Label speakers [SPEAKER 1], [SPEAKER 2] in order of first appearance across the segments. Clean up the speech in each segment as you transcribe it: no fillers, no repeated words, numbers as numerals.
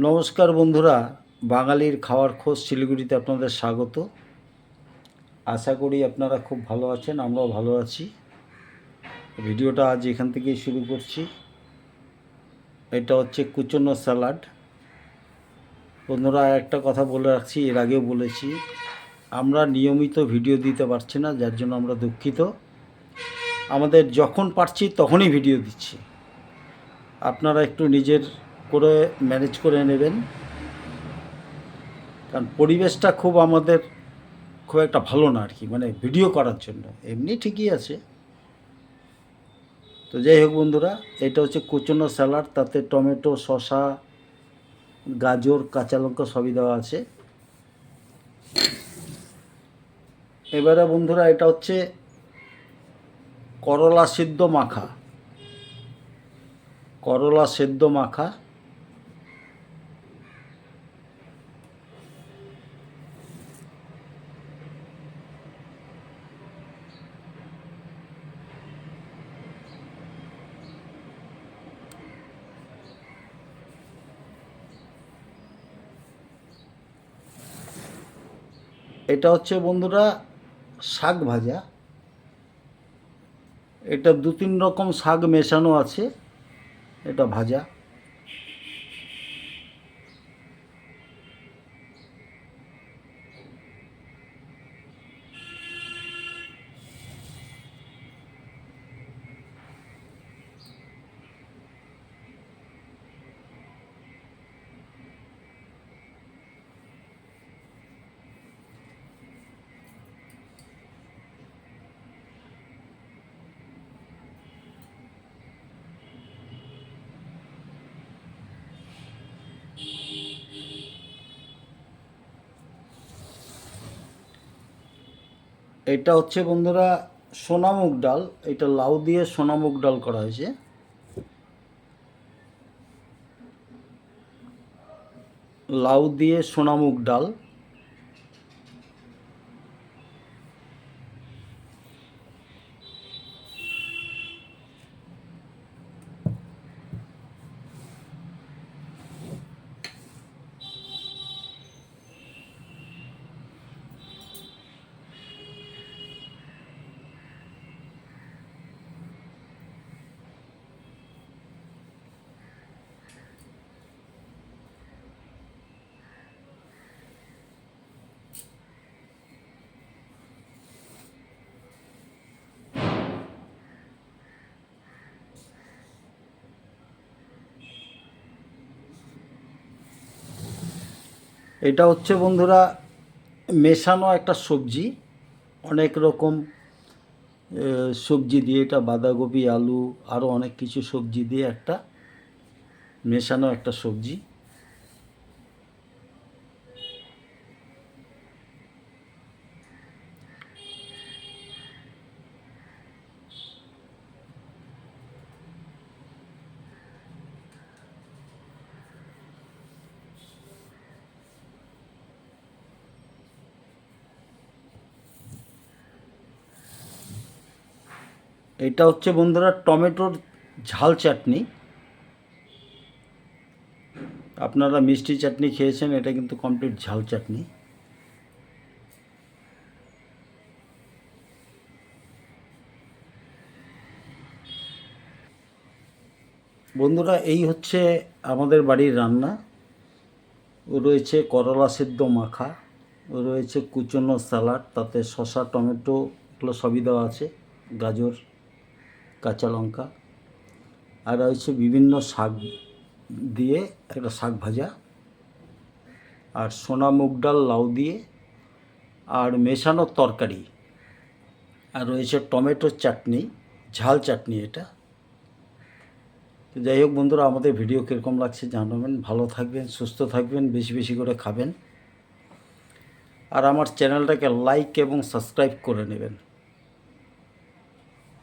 [SPEAKER 1] নমস্কার বন্ধুরা, বাঙালির খাওয়ার খোঁজ শিলিগুড়িতে আপনাদের স্বাগত। আশা করি আপনারা খুব ভালো আছেন, আমরাও ভালো আছি। ভিডিওটা আজ এখান থেকেই শুরু করছি। এটা হচ্ছে কুচনো স্যালাড। বন্ধুরা, একটা কথা বলে রাখছি, এর আগেও বলেছি, আমরা নিয়মিত ভিডিও দিতে পারছি না, যার জন্য আমরা দুঃখিত। আমাদের যখন পারছি তখনই ভিডিও দিচ্ছি, আপনারা একটু নিজের করে ম্যানেজ করে নেবেন। কারণ পরিবেশটা আমাদের খুব একটা ভালো না আর কি, মানে ভিডিও করার জন্য। এমনি ঠিকই আছে। তো যাই হোক বন্ধুরা, এটা হচ্ছে কুচনো স্যালাড, তাতে টমেটো, শসা, গাজর, কাঁচা লঙ্কা সবই দেওয়া আছে। এবারে বন্ধুরা, এটা হচ্ছে করলা সেদ্ধ মাখা। করলা সেদ্ধ মাখা। এটা হচ্ছে বন্ধুরা শাক ভাজা। এটা 2-3 রকম শাক মেশানো আছে, এটা ভাজা। এটা হচ্ছে বন্ধুরা সোনামুগ ডাল। এটা লাউ দিয়ে সোনামুগ ডাল করা হয়েছে। লাউ দিয়ে সোনামুগ ডাল। এটা হচ্ছে বন্ধুরা মেশানো একটা সবজি, অনেক রকম সবজি দিয়ে, এটা বাঁধাকপি, আলু, আরও অনেক কিছু সবজি দিয়ে একটা মেশানো একটা সবজি। এটা হচ্ছে বন্ধুরা টমেটোর ঝাল চাটনি। আপনারা মিষ্টি চাটনি খেয়েছেন, এটা কিন্তু কমপ্লিট ঝাল চাটনি। বন্ধুরা, এই হচ্ছে আমাদের বাড়ির রান্না। রয়েছে করলা সেদ্ধ মাখা, রয়েছে কুচনো স্যালাড, তাতে শসা, টমেটো, এগুলো সবই দেওয়া আছে, গাজর, কাঁচা লঙ্কা, আর রয়েছে বিভিন্ন শাক দিয়ে একটা শাক ভাজা, আর সোনা মুগ ডাল লাউ দিয়ে, আর মেশানো তরকারি, আর রয়েছে টমেটোর চাটনি, ঝাল চাটনি এটা। তো যাই হোক বন্ধুরা, আমাদের ভিডিও কীরকম লাগছে জানাবেন। ভালো থাকবেন, সুস্থ থাকবেন, বেশি বেশি করে খাবেন, আর আমার চ্যানেলটাকে লাইক এবং সাবস্ক্রাইব করে নেবেন।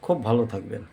[SPEAKER 1] খুব ভালো থাকবেন।